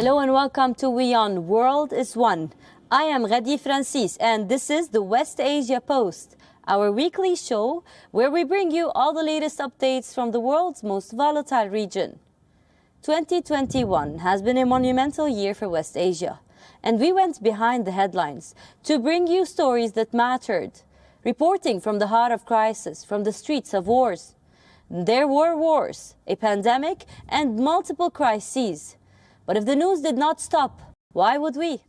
Hello and welcome to WION World is One. I am Ghadi Francis and this is the West Asia Post, our weekly show where we bring you all the latest updates from the world's most volatile region. 2021 has been a monumental year for West Asia, and we went behind the headlines to bring you stories that mattered, reporting from the heart of crisis, from the streets of wars. There were wars, a pandemic, and multiple crises. But if the news did not stop, why would we?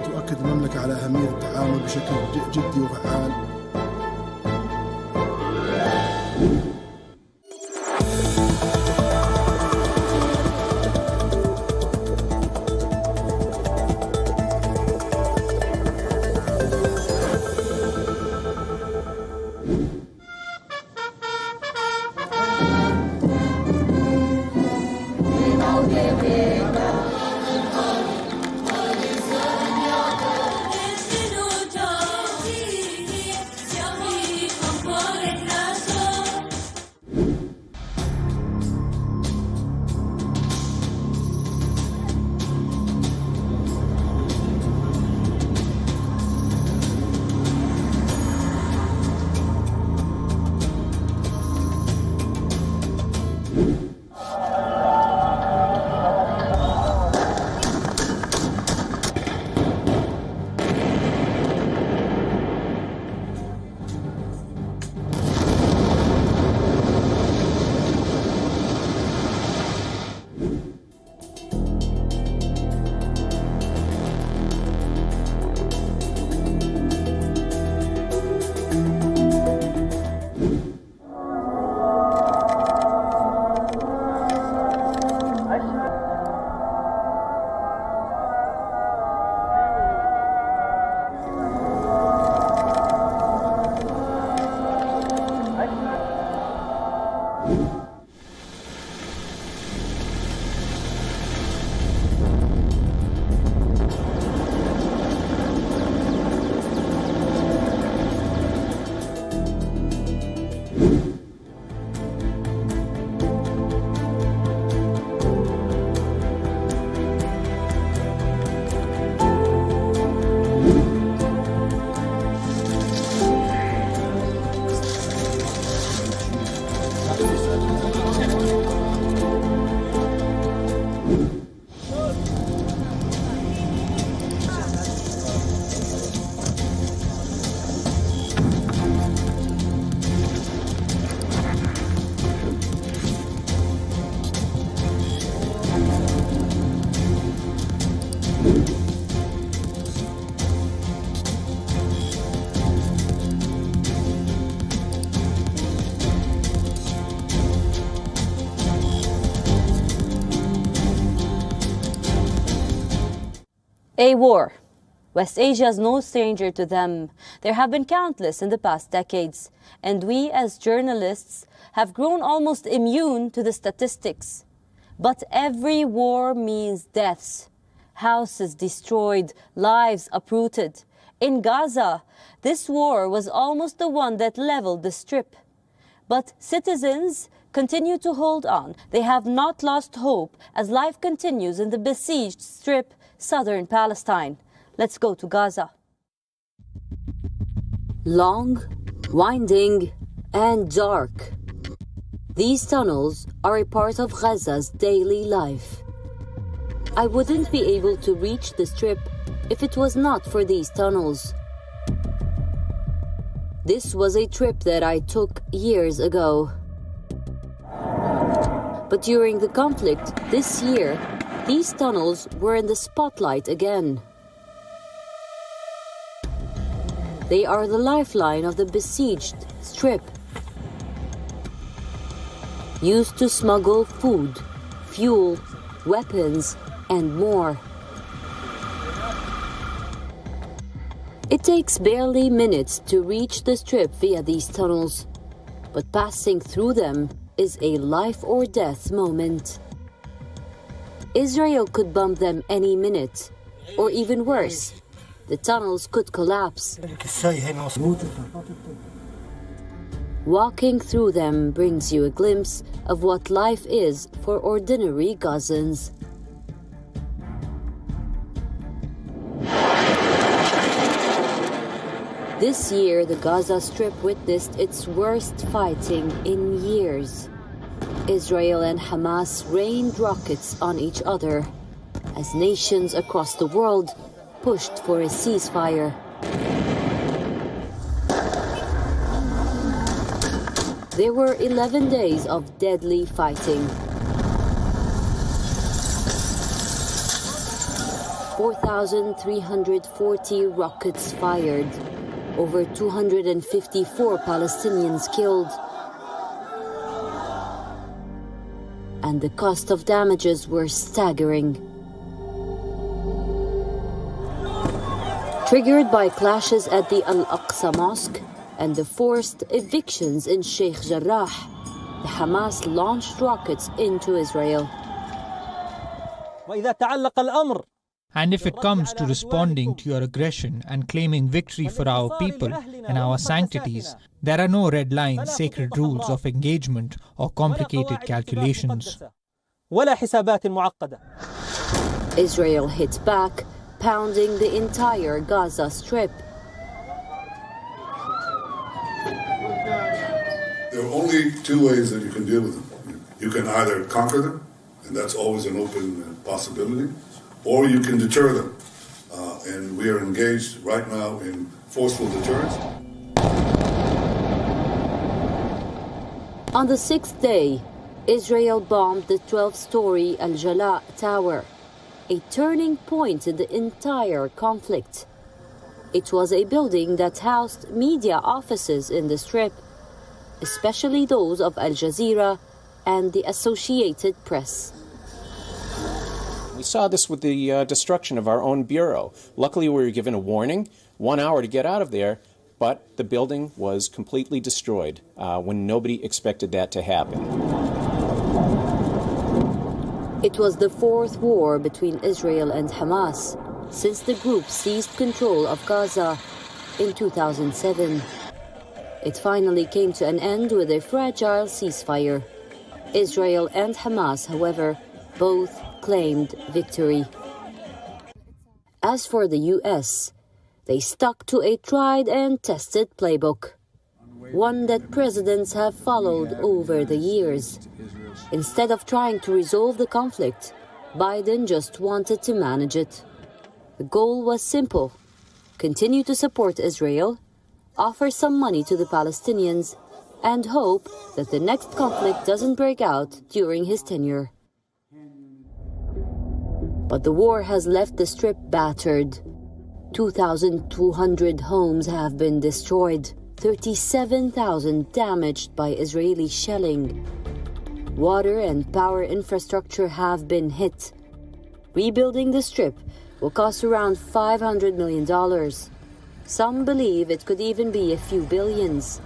تؤكد المملكة على أهمية التعامل بشكل جدي وفعال. A war. West Asia is no stranger to them. There have been countless in the past decades, and we as journalists have grown almost immune to the statistics. But every war means deaths, houses destroyed, lives uprooted. In Gaza, this war was almost the one that leveled the Strip. But citizens continue to hold on. They have not lost hope as life continues in the besieged Strip, southern Palestine. Let's go to Gaza. Long, winding, and dark. These tunnels are a part of Gaza's daily life. I wouldn't be able to reach the Strip if it was not for these tunnels. This was a trip that I took years ago. But during the conflict this year, these tunnels were in the spotlight again. They are the lifeline of the besieged Strip. Used to smuggle food, fuel, weapons, and more. It takes barely minutes to reach the Strip via these tunnels, but passing through them is a life-or-death moment. Israel could bomb them any minute, Or even worse, the tunnels could collapse. Walking through them brings you a glimpse of what life is for ordinary Gazans. This year, the Gaza Strip witnessed its worst fighting in years. Israel and Hamas rained rockets on each other as nations across the world pushed for a ceasefire. There were 11 days of deadly fighting. 4,340 rockets fired. Over 254 Palestinians killed. And the cost of damages were staggering. Triggered by clashes at the Al-Aqsa Mosque and the forced evictions in Sheikh Jarrah, the Hamas launched rockets into Israel. And if it comes to responding to your aggression and claiming victory for our people and our sanctities, there are no red lines, sacred rules of engagement or complicated calculations. Israel hit back, pounding the entire Gaza Strip. There are only two ways that you can deal with them. You can either conquer them, and that's always an open possibility, or you can deter them. And we are engaged right now in forceful deterrence. On the sixth day, Israel bombed the 12-story Al-Jala Tower, a turning point in the entire conflict. It was a building that housed media offices in the Strip, especially those of Al Jazeera and the Associated Press. We saw this with the destruction of our own bureau. Luckily, we were given a warning, 1 hour to get out of there, but the building was completely destroyed when nobody expected that to happen. It was the fourth war between Israel and Hamas since the group seized control of Gaza in 2007. It finally came to an end with a fragile ceasefire. Israel and Hamas, however, both claimed victory. As for the US, they stuck to a tried and tested playbook, one that presidents have followed over the years. Instead of trying to resolve the conflict, Biden just wanted to manage it. The goal was simple: continue to support Israel, offer some money to the Palestinians, and hope that the next conflict doesn't break out during his tenure. But the war has left the Strip battered. 2,200 homes have been destroyed, 37,000 damaged by Israeli shelling. Water and power infrastructure have been hit. Rebuilding the Strip will cost around $500 million. Some believe it could even be a few billions.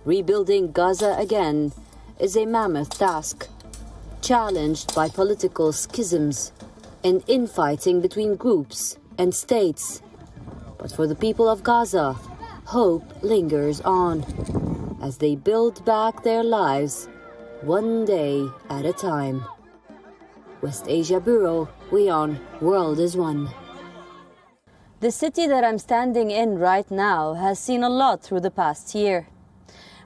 Rebuilding Gaza again is a mammoth task, challenged by political schisms and infighting between groups and states. But for the people of Gaza, hope lingers on as they build back their lives one day at a time. West Asia Bureau, WION World is One. The city that I'm standing in right now has seen a lot through the past year.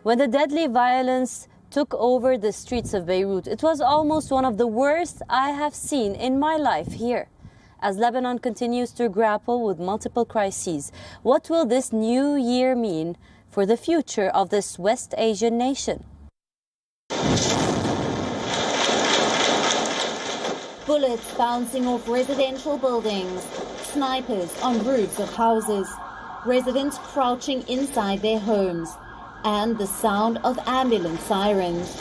When the deadly violence took over the streets of Beirut, it was almost one of the worst I have seen in my life here. As Lebanon continues to grapple with multiple crises, what will this new year mean for the future of this West Asian nation? Bullets bouncing off residential buildings, snipers on roofs of houses, residents crouching inside their homes, and the sound of ambulance sirens.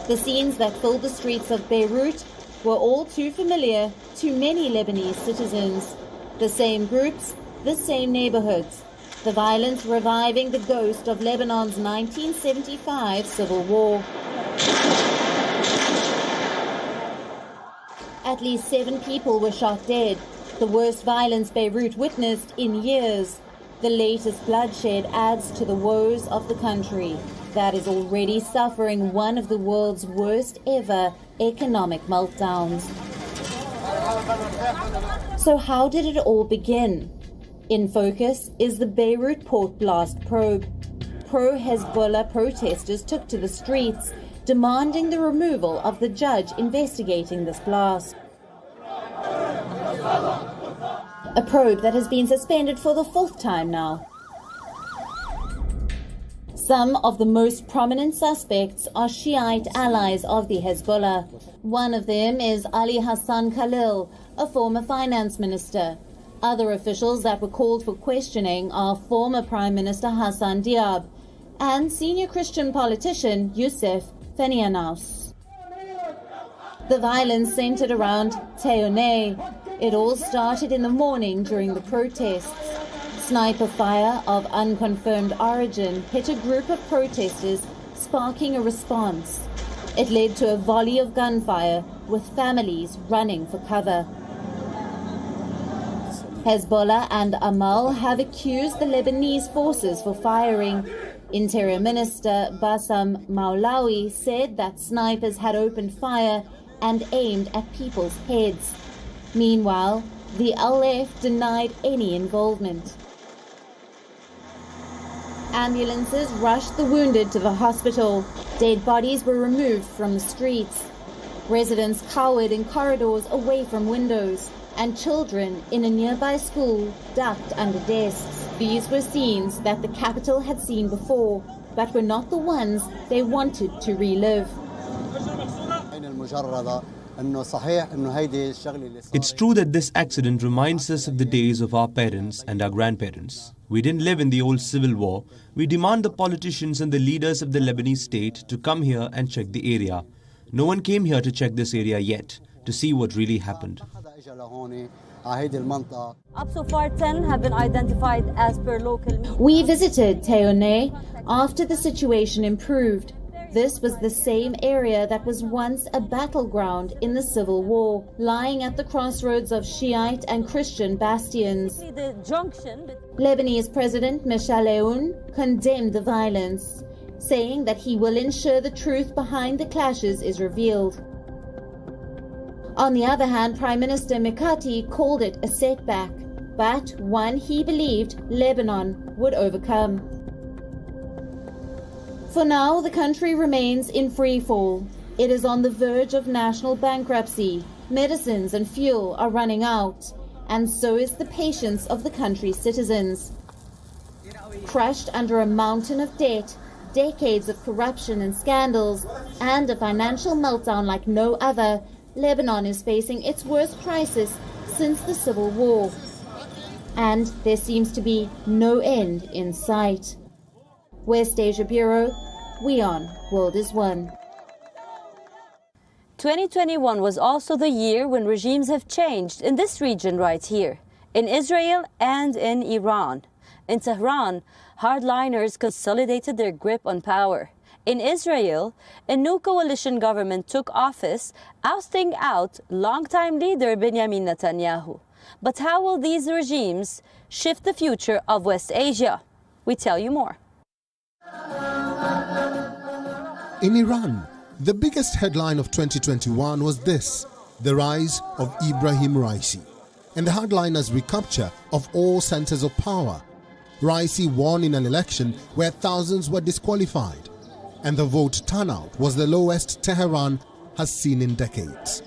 The scenes that filled the streets of Beirut were all too familiar to many Lebanese citizens. The same groups, the same neighborhoods, the violence reviving the ghost of Lebanon's 1975 civil war. At least 7 people were shot dead the worst violence Beirut witnessed in years. The latest bloodshed adds to the woes of the country that is already suffering one of the world's worst ever economic meltdowns. So how did it all begin? In focus is the Beirut port blast probe. Pro-Hezbollah protesters took to the streets, demanding the removal of the judge investigating this blast. A probe that has been suspended for the 4th time now. Some of the most prominent suspects are Shiite allies of the Hezbollah. One of them is Ali Hassan Khalil, a former finance minister. Other officials that were called for questioning are former Prime Minister Hassan Diab and senior Christian politician Youssef Fenianaus. The violence centered around Tayoneh. It all started in the morning during the protests. Sniper fire of unconfirmed origin hit a group of protesters, sparking a response. It led to a volley of gunfire, with families running for cover. Hezbollah and Amal have accused the Lebanese forces for firing. Interior Minister Bassam Maulawi said that snipers had opened fire and aimed at people's heads. Meanwhile, the LF denied any involvement. Ambulances rushed the wounded to the hospital. Dead bodies were removed from the streets. Residents cowered in corridors away from windows, and children in a nearby school ducked under desks. These were scenes that the capital had seen before, but were not the ones they wanted to relive. It's true that this accident reminds us of the days of our parents and our grandparents. We didn't live in the old civil war. We demand the politicians and the leaders of the Lebanese state to come here and check the area. No one came here to check this area yet, to see what really happened. Up so far, 10 have been identified as per local media. We visited Tayoneh after the situation improved. This was the same area that was once a battleground in the civil war, lying at the crossroads of Shiite and Christian bastions. The junction. Lebanese President Michel Aoun condemned the violence, saying that he will ensure the truth behind the clashes is revealed. On the other hand, Prime Minister Mikati called it a setback, but one he believed Lebanon would overcome. For now, the country remains in freefall. It is on the verge of national bankruptcy. Medicines and fuel are running out, and so is the patience of the country's citizens. Crushed under a mountain of debt, decades of corruption and scandals, and a financial meltdown like no other, Lebanon is facing its worst crisis since the Civil War. And there seems to be no end in sight. West Asia Bureau, WION World is One. 2021 was also the year when regimes have changed in this region right here, in Israel and in Iran. In Tehran, hardliners consolidated their grip on power. In Israel, a new coalition government took office, ousting out longtime leader Benjamin Netanyahu. But how will these regimes shift the future of West Asia? We tell you more. In Iran, the biggest headline of 2021 was this: the rise of Ibrahim Raisi and the hardliners' recapture of all centers of power. Raisi won in an election where thousands were disqualified, and the vote turnout was the lowest Tehran has seen in decades.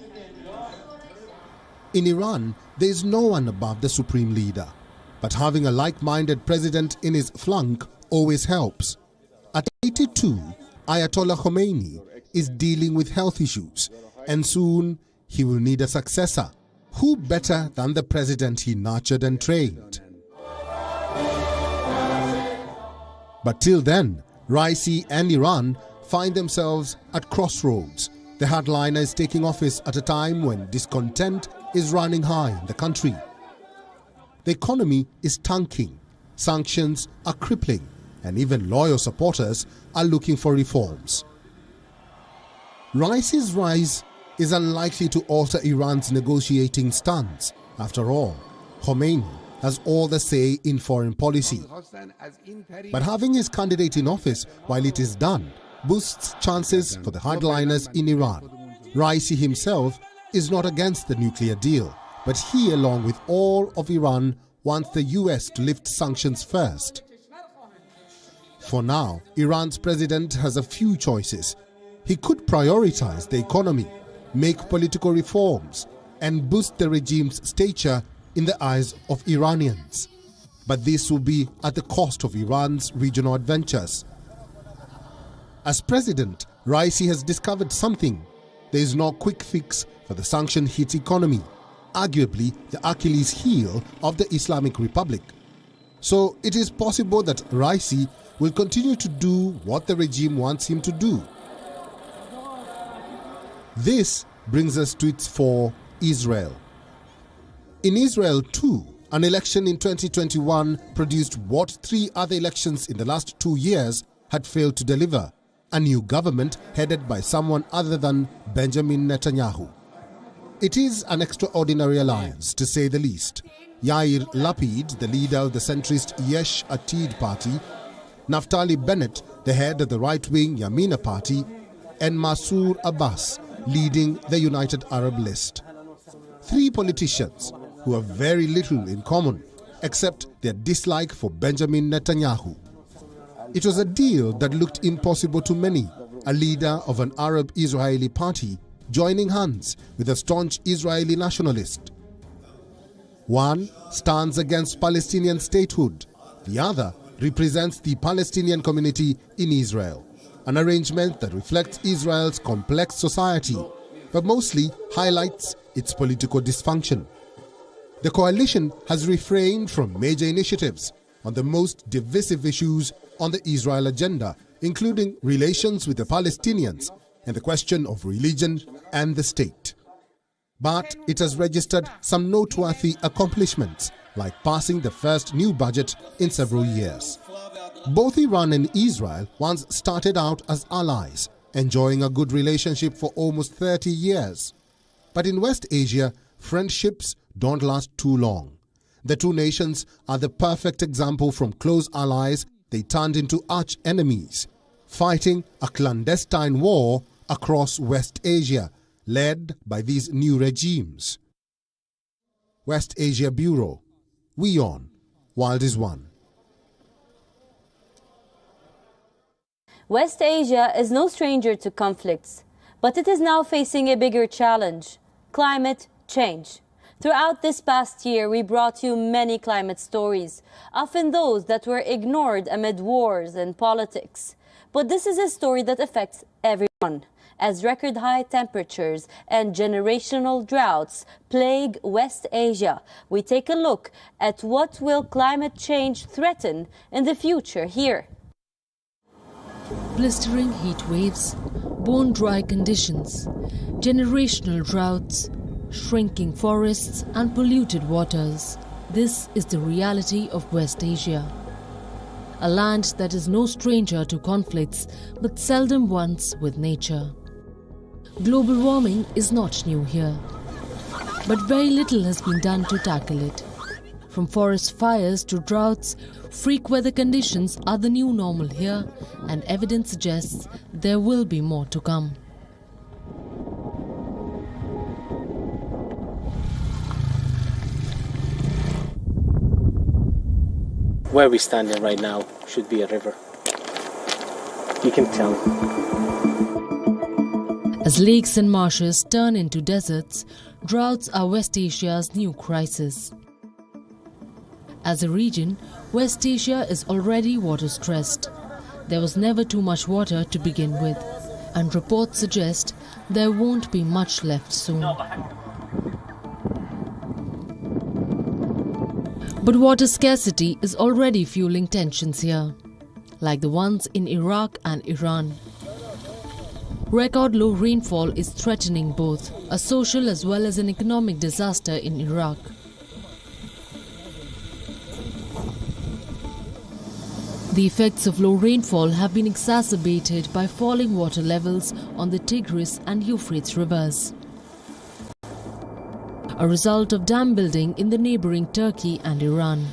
In Iran, there is no one above the supreme leader, but having a like-minded president in his flank always helps. At 82, Ayatollah Khomeini is dealing with health issues, and soon he will need a successor. Who better than the president he nurtured and trained? But till then, Raisi and Iran find themselves at crossroads. The hardliner is taking office at a time when discontent is running high in the country. The economy is tanking, sanctions are crippling, and even loyal supporters are looking for reforms. Raisi's rise is unlikely to alter Iran's negotiating stance. After all, Khomeini has all the say in foreign policy. But having his candidate in office while it is done boosts chances for the hardliners in Iran. Raisi himself is not against the nuclear deal, but he, along with all of Iran, wants the US to lift sanctions first. For now, Iran's president has a few choices. He could prioritize the economy, make political reforms, and boost the regime's stature in the eyes of Iranians. But this will be at the cost of Iran's regional adventures. As president, Raisi has discovered something. There is no quick fix for the sanction-hit economy, arguably the Achilles heel of the Islamic Republic. So it is possible that Raisi will continue to do what the regime wants him to do. This brings us to its foe, Israel. In Israel too, an election in 2021 produced what 3 other elections in the last 2 years had failed to deliver: a new government headed by someone other than Benjamin Netanyahu. It is an extraordinary alliance, to say the least. Yair Lapid, the leader of the centrist Yesh Atid party, Naftali Bennett, the head of the right-wing Yamina party, and Mansour Abbas, leading the United Arab List. 3 politicians who have very little in common, except their dislike for Benjamin Netanyahu. It was a deal that looked impossible to many, a leader of an Arab-Israeli party joining hands with a staunch Israeli nationalist. One stands against Palestinian statehood, the other represents the Palestinian community in Israel, an arrangement that reflects Israel's complex society, but mostly highlights its political dysfunction. The coalition has refrained from major initiatives on the most divisive issues on the Israel agenda, including relations with the Palestinians and the question of religion and the state. But it has registered some noteworthy accomplishments, like passing the first new budget in several years. Both Iran and Israel once started out as allies, enjoying a good relationship for almost 30 years. But in West Asia, friendships don't last too long. The 2 nations are the perfect example. From close allies, they turned into arch enemies, fighting a clandestine war across West Asia, led by these new regimes. West Asia Bureau, WION, World is One. West Asia is no stranger to conflicts, but it is now facing a bigger challenge: climate change. Throughout this past year, we brought you many climate stories, often those that were ignored amid wars and politics. But this is a story that affects everyone, as record high temperatures and generational droughts plague West Asia. We take a look at what will climate change threaten in the future here. Blistering heat waves, bone-dry conditions, generational droughts, shrinking forests and polluted waters. This is the reality of West Asia. A land that is no stranger to conflicts but seldom ones with nature. Global warming is not new here, but very little has been done to tackle it. From forest fires to droughts, freak weather conditions are the new normal here, and evidence suggests there will be more to come. Where we're standing right now should be a river. You can tell. As lakes and marshes turn into deserts, droughts are West Asia's new crisis. As a region, West Asia is already water-stressed. There was never too much water to begin with, and reports suggest there won't be much left soon. But water scarcity is already fueling tensions here, like the ones in Iraq and Iran. Record low rainfall is threatening both a social as well as an economic disaster in Iraq. The effects of low rainfall have been exacerbated by falling water levels on the Tigris and Euphrates rivers. a result of dam building in the neighboring Turkey and Iran.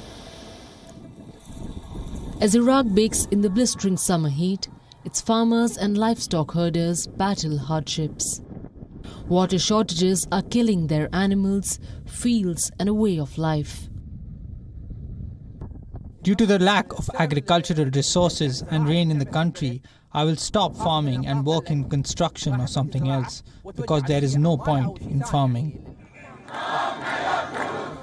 As Iraq bakes in the blistering summer heat, its farmers and livestock herders battle hardships. Water shortages are killing their animals, fields and a way of life. Due to the lack of agricultural resources and rain in the country, I will stop farming and work in construction or something else, because there is no point in farming.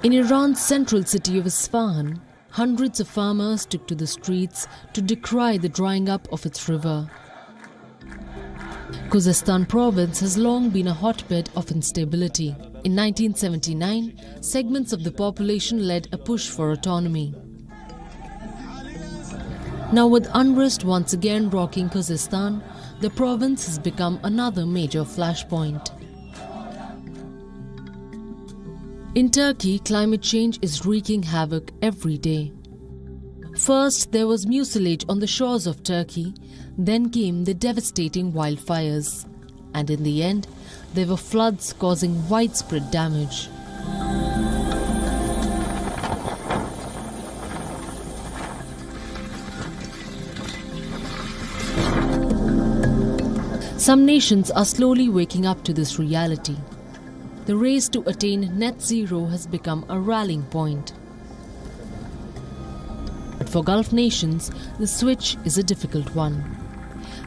In Iran's central city of Isfahan, hundreds of farmers took to the streets to decry the drying up of its river. Khuzestan province has long been a hotbed of instability. In 1979, segments of the population led a push for autonomy. Now with unrest once again rocking Khuzestan, the province has become another major flashpoint. In Turkey, climate change is wreaking havoc every day. First, there was mucilage on the shores of Turkey, then came the devastating wildfires. And in the end, there were floods causing widespread damage. Some nations are slowly waking up to this reality. The race to attain net zero has become a rallying point. But for Gulf nations, the switch is a difficult one.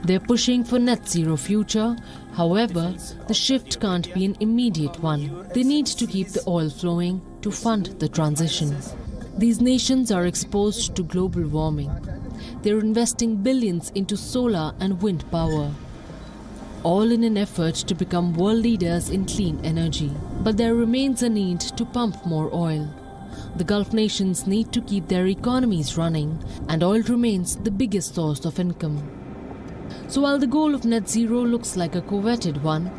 They're pushing for net zero future. However, the shift can't be an immediate one. They need to keep the oil flowing to fund the transition. These nations are exposed to global warming. They're investing billions into solar and wind power, all in an effort to become world leaders in clean energy. But there remains a need to pump more oil. The Gulf nations need to keep their economies running, and oil remains the biggest source of income. So while the goal of net zero looks like a coveted one,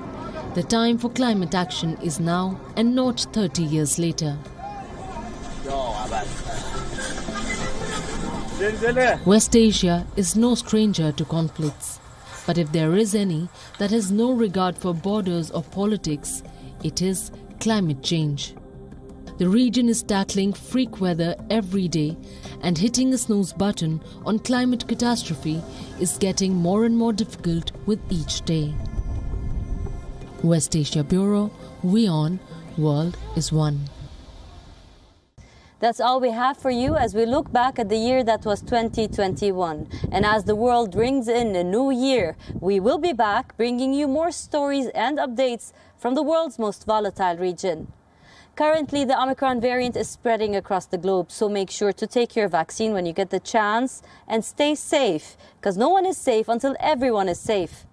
the time for climate action is now and not 30 years later. West Asia is no stranger to conflicts. But if there is any that has no regard for borders or politics, it is climate change. The region is tackling freak weather every day, and hitting a snooze button on climate catastrophe is getting more and more difficult with each day. West Asia Bureau, WION, World is One. That's all we have for you as we look back at the year that was 2021. And as the world rings in a new year, we will be back bringing you more stories and updates from the world's most volatile region. Currently, the Omicron variant is spreading across the globe, so make sure to take your vaccine when you get the chance and stay safe, because no one is safe until everyone is safe.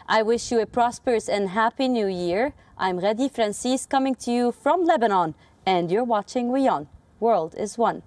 I wish you a prosperous and happy new year. I'm Ghadi Francis coming to you from Lebanon, and you're watching WION. World is One.